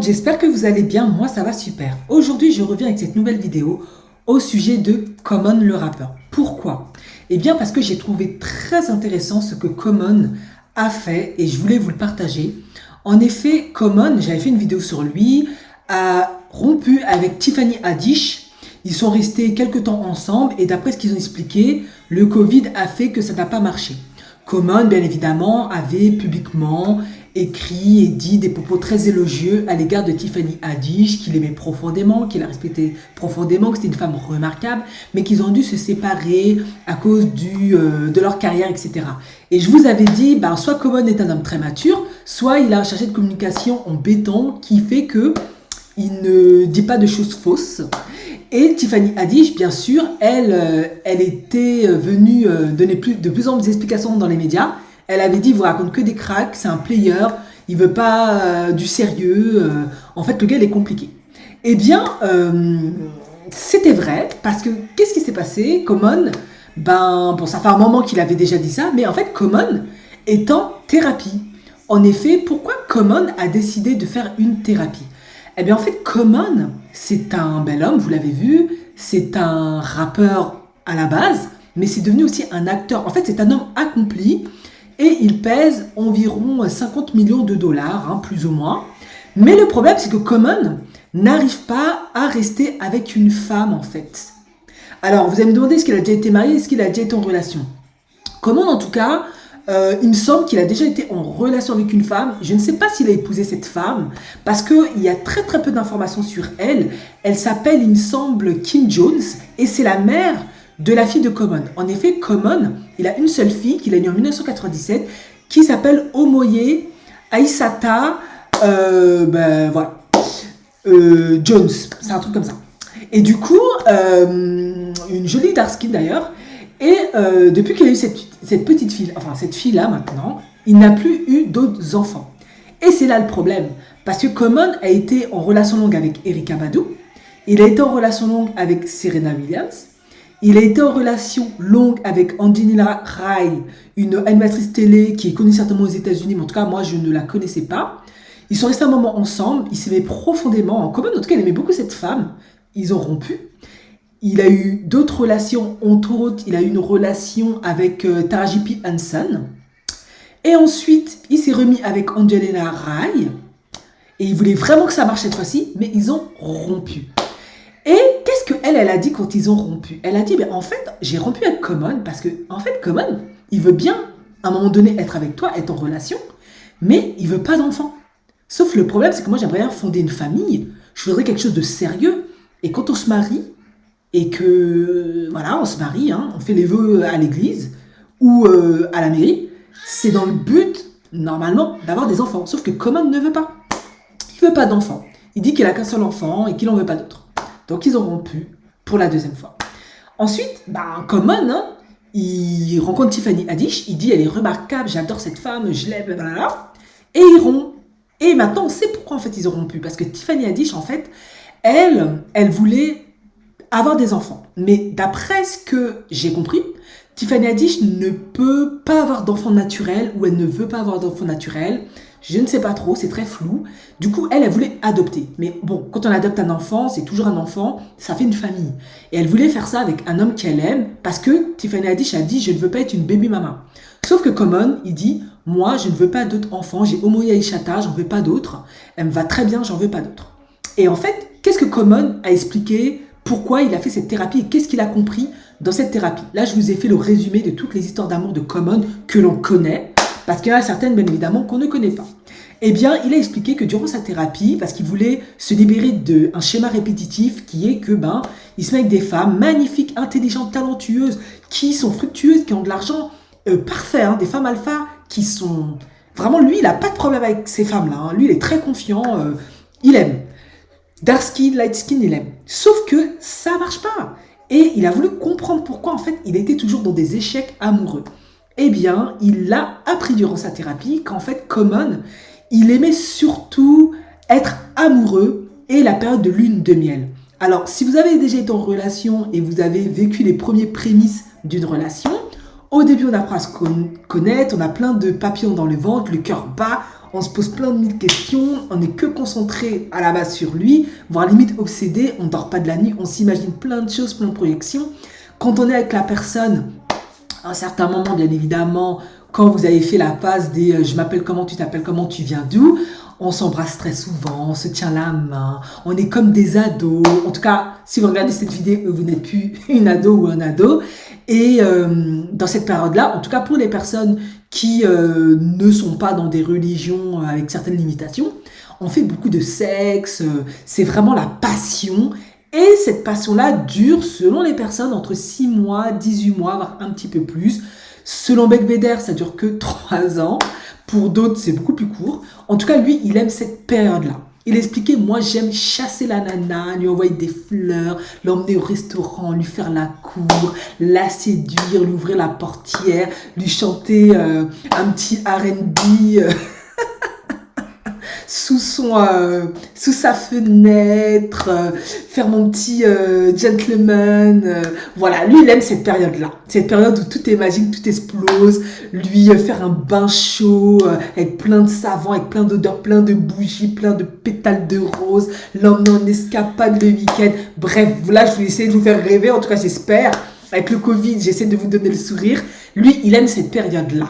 monde, j'espère que vous allez bien, moi ça va super. Aujourd'hui je reviens avec cette nouvelle vidéo au sujet de Common le rappeur. Pourquoi? Eh bien parce que j'ai trouvé très intéressant ce que Common a fait et je voulais vous le partager. En effet, Common, j'avais fait une vidéo sur lui, a rompu avec Tiffany Haddish. Ils sont restés quelques temps ensemble et d'après ce qu'ils ont expliqué, le Covid a fait que ça n'a pas marché. Common, bien évidemment, avait publiquement écrit et dit des propos très élogieux à l'égard de Tiffany Haddish, qu'il aimait profondément, qu'il a respecté profondément, que c'était une femme remarquable, mais qu'ils ont dû se séparer à cause de leur carrière, etc. Et je vous avais dit, soit Common est un homme très mature, soit il a un chargé de communication en béton qui fait que il ne dit pas de choses fausses. Et Tiffany Haddish, bien sûr, elle était venue donner de plus en plus d'explications dans les médias. Elle avait dit, il vous raconte que des cracks, c'est un player, il veut pas du sérieux. En fait, le gars, il est compliqué. Eh bien, c'était vrai, parce que qu'est-ce qui s'est passé? Common, ça fait un moment qu'il avait déjà dit ça, mais en fait, Common est en thérapie. En effet, pourquoi Common a décidé de faire une thérapie? Eh bien, en fait, Common, c'est un bel homme, vous l'avez vu, c'est un rappeur à la base, mais c'est devenu aussi un acteur. En fait, c'est un homme accompli et il pèse environ 50 millions de dollars, plus ou moins. Mais le problème, c'est que Common n'arrive pas à rester avec une femme, en fait. Alors, vous allez me demander, est-ce qu'il a déjà été marié, est-ce qu'il a déjà été en relation? Common, en tout cas, il me semble qu'il a déjà été en relation avec une femme. Je ne sais pas s'il a épousé cette femme parce qu'il y a très très peu d'informations sur elle. Elle s'appelle, il me semble, Kim Jones et c'est la mère de la fille de Common. En effet, Common, il a une seule fille qu'il a née en 1997 qui s'appelle Omoyé Aissata Jones. C'est un truc comme ça. Et du coup, une jolie dark skin d'ailleurs. Et depuis qu'il a eu cette petite fille, enfin cette fille-là maintenant, il n'a plus eu d'autres enfants. Et c'est là le problème. Parce que Common a été en relation longue avec Erykah Badu, il a été en relation longue avec Serena Williams, il a été en relation longue avec Angelina Rai, une animatrice télé qui est connue certainement aux États-Unis, mais en tout cas moi je ne la connaissais pas. Ils sont restés un moment ensemble, ils s'aimaient profondément. Common, en tout cas, il aimait beaucoup cette femme. Ils ont rompu. Il a eu d'autres relations, entre autres, il a eu une relation avec Taraji P. Henson. Et ensuite, il s'est remis avec Angelina Rai. Et il voulait vraiment que ça marche cette fois-ci, mais ils ont rompu. Et qu'est-ce qu'elle a dit quand ils ont rompu? Elle a dit, en fait, j'ai rompu avec Common parce que, en fait, Common, il veut bien, à un moment donné, être avec toi, être en relation, mais il veut pas d'enfant. Sauf le problème, c'est que moi, j'aimerais bien fonder une famille. Je voudrais quelque chose de sérieux. Et quand on se marie, et que, voilà, on se marie, on fait les vœux à l'église ou à la mairie, c'est dans le but, normalement, d'avoir des enfants. Sauf que Common ne veut pas. Il veut pas d'enfants. Il dit qu'il a qu'un seul enfant et qu'il n'en veut pas d'autre. Donc, ils ont rompu pour la deuxième fois. Ensuite, Common, il rencontre Tiffany Haddish, il dit, elle est remarquable, j'adore cette femme, je l'aime, blablabla. Et ils rompent. Et maintenant, on sait pourquoi, en fait, ils ont rompu. Parce que Tiffany Haddish, en fait, elle voulait avoir des enfants. Mais d'après ce que j'ai compris, Tiffany Haddish ne peut pas avoir d'enfant naturel ou elle ne veut pas avoir d'enfant naturel. Je ne sais pas trop, c'est très flou. Du coup, elle voulait adopter. Mais bon, quand on adopte un enfant, c'est toujours un enfant, ça fait une famille. Et elle voulait faire ça avec un homme qu'elle aime parce que Tiffany Haddish a dit « je ne veux pas être une baby mama ». Sauf que Common, il dit « moi, je ne veux pas d'autres enfants, j'ai Omoyé Aissata, j'en veux pas d'autres. Elle me va très bien, j'en veux pas d'autres ». Et en fait, qu'est-ce que Common a expliqué? Pourquoi il a fait cette thérapie et qu'est-ce qu'il a compris dans cette thérapie? Là, je vous ai fait le résumé de toutes les histoires d'amour de Common que l'on connaît, parce qu'il y en a certaines, bien évidemment, qu'on ne connaît pas. Eh bien, il a expliqué que durant sa thérapie, parce qu'il voulait se libérer d'un schéma répétitif qui est que, il se met avec des femmes magnifiques, intelligentes, talentueuses, qui sont fructueuses, qui ont de l'argent parfait, des femmes alpha qui sont... Vraiment, lui, il n'a pas de problème avec ces femmes-là. Lui, il est très confiant, il aime. Dark skin, light skin, il aime. Sauf que ça marche pas. Et il a voulu comprendre pourquoi, en fait, il était toujours dans des échecs amoureux. Eh bien, il l'a appris durant sa thérapie qu'en fait, Common, il aimait surtout être amoureux et la période de lune de miel. Alors, si vous avez déjà été en relation et vous avez vécu les premières prémices d'une relation, Au début, on apprend à se connaître, on a plein de papillons dans le ventre, le cœur bat, on se pose plein de mille questions, on n'est que concentré à la base sur lui, voire limite obsédé, on ne dort pas de la nuit, on s'imagine plein de choses, plein de projections. Quand on est avec la personne, à un certain moment, bien évidemment, quand vous avez fait la passe des je m'appelle comment, tu t'appelles comment, tu viens d'où, on s'embrasse très souvent, on se tient la main, on est comme des ados. En tout cas, si vous regardez cette vidéo, vous n'êtes plus une ado ou un ado. Et dans cette période-là, en tout cas pour les personnes qui ne sont pas dans des religions avec certaines limitations, on fait beaucoup de sexe, c'est vraiment la passion. Et cette passion-là dure, selon les personnes, entre 6 mois, 18 mois, voire un petit peu plus. Selon Becbédère, ça dure que 3 ans. Pour d'autres, c'est beaucoup plus court. En tout cas, lui, il aime cette période-là. Il expliquait, moi, j'aime chasser la nana, lui envoyer des fleurs, l'emmener au restaurant, lui faire la cour, la séduire, lui ouvrir la portière, lui chanter un petit R&B sous sa fenêtre, faire mon petit gentleman. Voilà, lui, il aime cette période-là. Cette période où tout est magique, tout explose. Lui faire un bain chaud avec plein de savon, avec plein d'odeurs, plein de bougies, plein de pétales de rose. L'emmener en escapade le week-end. Bref, là, je vais essayer de vous faire rêver. En tout cas, j'espère. Avec le Covid, j'essaie de vous donner le sourire. Lui, il aime cette période-là.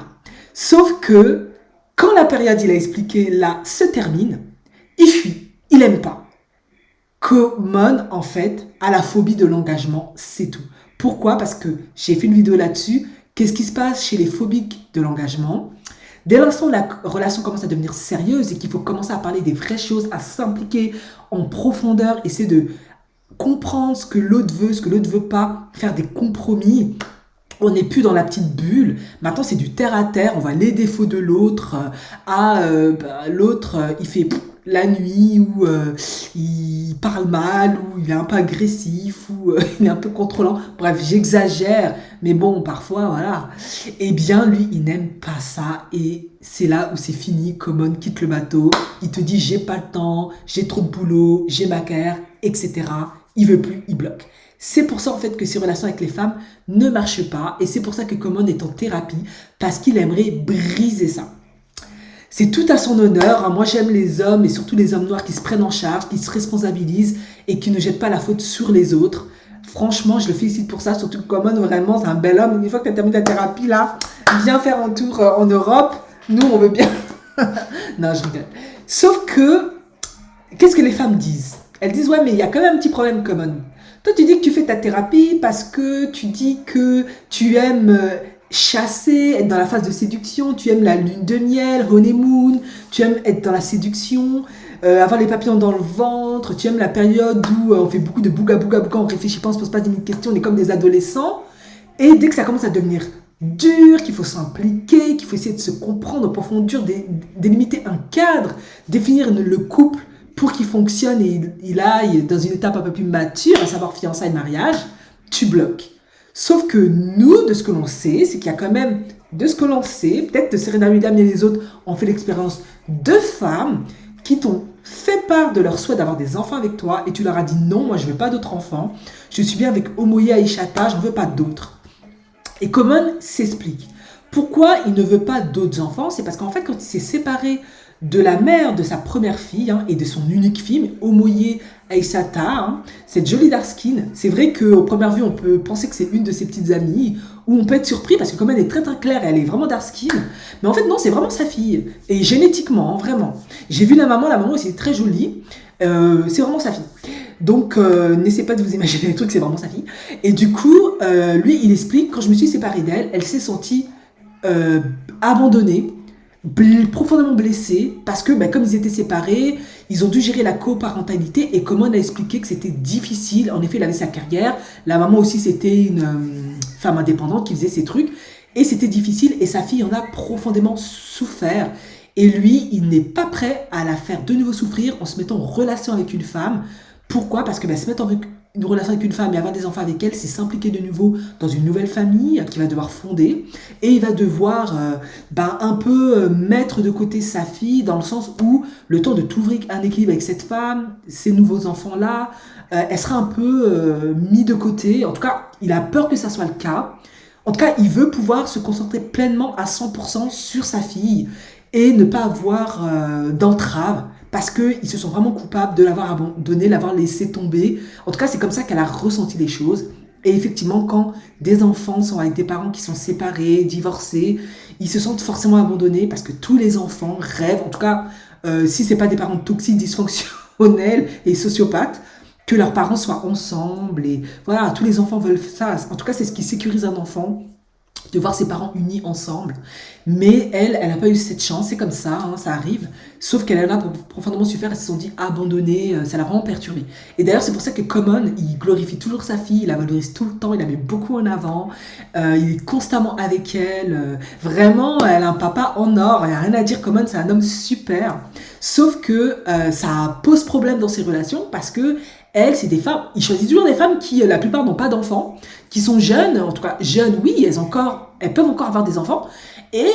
Sauf que quand la période, il a expliqué là, se termine, il fuit, il n'aime pas. Common, en fait, a la phobie de l'engagement, c'est tout. Pourquoi? Parce que j'ai fait une vidéo là-dessus. Qu'est-ce qui se passe chez les phobiques de l'engagement? Dès l'instant où la relation commence à devenir sérieuse et qu'il faut commencer à parler des vraies choses, à s'impliquer en profondeur, essayer de comprendre ce que l'autre veut, ce que l'autre ne veut pas, faire des compromis. On n'est plus dans la petite bulle. Maintenant, c'est du terre à terre. On voit les défauts de l'autre. L'autre, il fait la nuit ou il parle mal ou il est un peu agressif ou il est un peu contrôlant. Bref, j'exagère. Mais bon, parfois, voilà. Eh bien, lui, il n'aime pas ça. Et c'est là où c'est fini. Common quitte le bateau. Il te dit, j'ai pas le temps, j'ai trop de boulot, j'ai ma carrière, etc. Il veut plus, il bloque. C'est pour ça en fait que ses relations avec les femmes ne marchent pas et c'est pour ça que Common est en thérapie parce qu'il aimerait briser ça. C'est tout à son honneur. Moi j'aime les hommes et surtout les hommes noirs qui se prennent en charge, qui se responsabilisent et qui ne jettent pas la faute sur les autres. Franchement, je le félicite pour ça, surtout que Common vraiment c'est un bel homme. Une fois que tu as terminé ta thérapie là, viens faire un tour en Europe. Nous on veut bien. Non, je rigole. Sauf que, qu'est-ce que les femmes disent? Elles disent ouais mais il y a quand même un petit problème Common. Toi, tu dis que tu fais ta thérapie parce que tu dis que tu aimes chasser, être dans la phase de séduction, tu aimes la lune de miel, honeymoon, tu aimes être dans la séduction, avoir les papillons dans le ventre, tu aimes la période où on fait beaucoup de bouga bouga bouga, on réfléchit pas, on se pose pas des questions, on est comme des adolescents. Et dès que ça commence à devenir dur, qu'il faut s'impliquer, qu'il faut essayer de se comprendre en profondeur, délimiter un cadre, définir le couple, pour qu'il fonctionne et il aille dans une étape un peu plus mature, à savoir fiançailles, mariage, tu bloques. Sauf que nous, de ce que l'on sait, c'est qu'il y a quand même, de ce que l'on sait, peut-être de Serena Williams et les autres ont fait l'expérience de femmes qui t'ont fait part de leur souhait d'avoir des enfants avec toi et tu leur as dit non, moi je veux pas d'autres enfants, je suis bien avec Omoye Aishata, je ne veux pas d'autres. Et Common s'explique. Pourquoi il ne veut pas d'autres enfants? C'est parce qu'en fait, quand il s'est séparé de la mère de sa première fille et de son unique fille, Omoye Aishata, cette jolie dark skin. C'est vrai qu'au première vue, on peut penser que c'est une de ses petites amies, ou on peut être surpris parce que comme elle est très très claire, elle est vraiment dark skin. Mais en fait, non, c'est vraiment sa fille. Et génétiquement, vraiment. J'ai vu la maman aussi est très jolie. C'est vraiment sa fille. Donc, n'essayez pas de vous imaginer les trucs, c'est vraiment sa fille. Et du coup, lui, il explique, quand je me suis séparée d'elle, elle s'est sentie abandonnée, profondément blessée parce que comme ils étaient séparés, ils ont dû gérer la coparentalité et Common a expliqué que c'était difficile. En effet, il avait sa carrière, la maman aussi c'était une femme indépendante qui faisait ses trucs et c'était difficile et sa fille en a profondément souffert et lui, il n'est pas prêt à la faire de nouveau souffrir en se mettant en relation avec une femme. Pourquoi? Parce que se mettre en une relation avec une femme et avoir des enfants avec elle, c'est s'impliquer de nouveau dans une nouvelle famille qu'il va devoir fonder et il va devoir un peu mettre de côté sa fille dans le sens où le temps de trouver un équilibre avec cette femme, ces nouveaux enfants-là, elle sera un peu mis de côté. En tout cas, il a peur que ça soit le cas. En tout cas, il veut pouvoir se concentrer pleinement à 100% sur sa fille et ne pas avoir d'entrave parce qu'ils se sont vraiment coupables de l'avoir abandonné, l'avoir laissé tomber. En tout cas, c'est comme ça qu'elle a ressenti les choses. Et effectivement, quand des enfants sont avec des parents qui sont séparés, divorcés, ils se sentent forcément abandonnés parce que tous les enfants rêvent, en tout cas, si ce n'est pas des parents toxiques, dysfonctionnels et sociopathes, que leurs parents soient ensemble. Et voilà, tous les enfants veulent ça. En tout cas, c'est ce qui sécurise un enfant, de voir ses parents unis ensemble. Mais elle n'a pas eu cette chance, c'est comme ça, hein, ça arrive. Sauf qu'elle en a profondément souffert, elle se sont dit abandonnée, ça l'a vraiment perturbée. Et d'ailleurs, c'est pour ça que Common, il glorifie toujours sa fille, il la valorise tout le temps, il la met beaucoup en avant, il est constamment avec elle. Vraiment, elle a un papa en or, il n'y a rien à dire, Common, c'est un homme super. Sauf que ça pose problème dans ses relations parce que elle, c'est des femmes, il choisit toujours des femmes qui, la plupart, n'ont pas d'enfants, qui sont jeunes, en tout cas jeunes, oui, elles peuvent encore avoir des enfants, et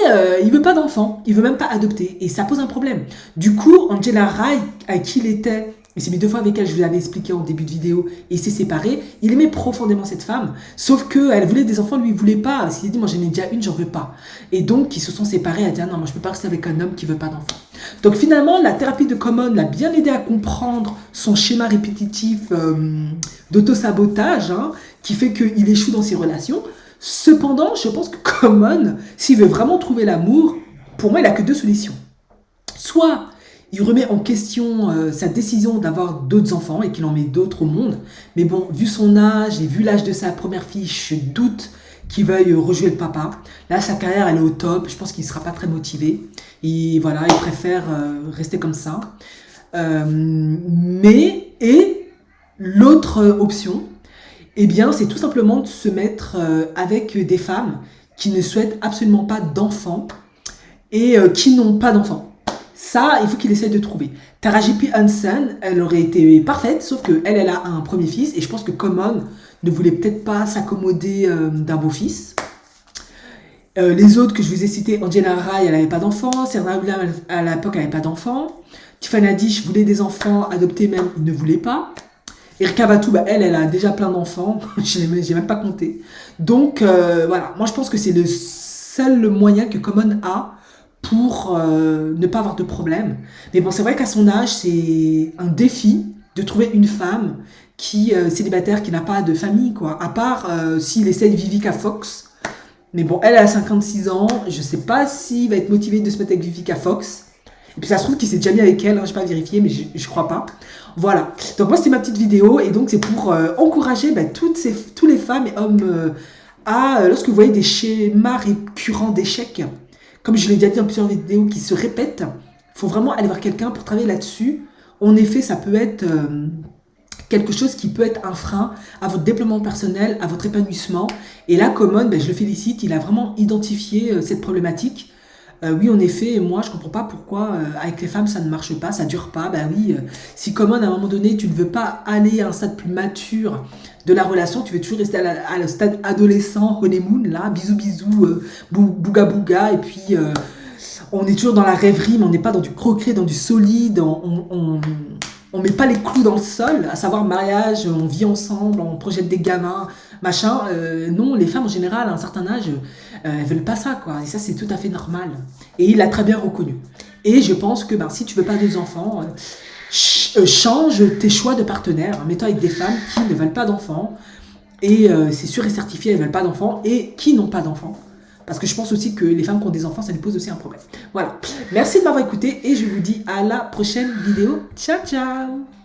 il veut pas d'enfants, il veut même pas adopter, et ça pose un problème. Du coup, Angela Rye, à qui il était, et c'est mes 2 fois avec elle, je vous l'avais expliqué en début de vidéo, et il s'est séparé, il aimait profondément cette femme, sauf qu'elle voulait des enfants, lui il voulait pas, parce qu'il a dit, moi j'en ai déjà une, j'en veux pas. Et donc, ils se sont séparés, elle a dit, ah non, moi je peux pas rester avec un homme qui veut pas d'enfants. Donc finalement, la thérapie de Common l'a bien aidé à comprendre son schéma répétitif d'auto-sabotage, hein, qui fait qu'il échoue dans ses relations. Cependant, je pense que Common, s'il veut vraiment trouver l'amour, pour moi, il n'a que 2 solutions. Soit il remet en question sa décision d'avoir d'autres enfants et qu'il en met d'autres au monde. Mais bon, vu son âge et vu l'âge de sa première fille, je doute qu'il veuille rejouer le papa. Là, sa carrière, elle est au top. Je pense qu'il ne sera pas très motivé. Et voilà, il préfère rester comme ça. Et l'autre option, eh bien, c'est tout simplement de se mettre avec des femmes qui ne souhaitent absolument pas d'enfants et qui n'ont pas d'enfants. Ça, il faut qu'il essaye de trouver. Taraji P. Henson, elle aurait été parfaite, sauf qu'elle a un premier fils, et je pense que Common ne voulait peut-être pas s'accommoder d'un beau-fils. Les autres que je vous ai cités, Angela Rye, elle n'avait pas d'enfants, Serena Williams, à l'époque, elle n'avait pas d'enfants. Tiffany Haddish voulait des enfants, adoptés même, il ne voulait pas. Erika Batu, elle a déjà plein d'enfants, je n'ai même pas compté. Donc, voilà, moi je pense que c'est le seul moyen que Common a pour ne pas avoir de problème. Mais bon, c'est vrai qu'à son âge, c'est un défi de trouver une femme qui célibataire, qui n'a pas de famille, quoi. À part s'il essaie Vivica Fox. Mais bon, elle a 56 ans, je ne sais pas s'il va être motivé de se mettre avec Vivica Fox. Et puis ça se trouve qu'il s'est déjà mis avec elle, hein, je n'ai pas vérifié, mais je ne crois pas. Voilà, donc moi c'était ma petite vidéo, et donc c'est pour encourager tous les femmes et hommes lorsque vous voyez des schémas récurrents d'échecs, comme je l'ai déjà dit dans plusieurs vidéos qui se répètent, il faut vraiment aller voir quelqu'un pour travailler là-dessus. En effet, ça peut être quelque chose qui peut être un frein à votre développement personnel, à votre épanouissement. Et là, Common, je le félicite, il a vraiment identifié cette problématique. Oui, en effet, moi, je ne comprends pas pourquoi avec les femmes, ça ne marche pas, ça ne dure pas. Oui, si Common, à un moment donné, tu ne veux pas aller à un stade plus mature de la relation, tu veux toujours rester à le stade adolescent, honeymoon, là, bisous, bisous, bouga, bouga, et puis on est toujours dans la rêverie, mais on n'est pas dans du concret, dans du solide, on met pas les clous dans le sol, à savoir mariage, on vit ensemble, on projette des gamins, machin. Non, les femmes en général, à un certain âge, elles veulent pas ça, quoi. Et ça, c'est tout à fait normal. Et il l'a très bien reconnu. Et je pense que si tu veux pas deux enfants, change tes choix de partenaire. Mets-toi avec des femmes qui ne veulent pas d'enfants. Et c'est sûr et certifié, elles veulent pas d'enfants et qui n'ont pas d'enfants. Parce que je pense aussi que les femmes qui ont des enfants, ça lui pose aussi un problème. Voilà. Merci de m'avoir écouté et je vous dis à la prochaine vidéo. Ciao, ciao!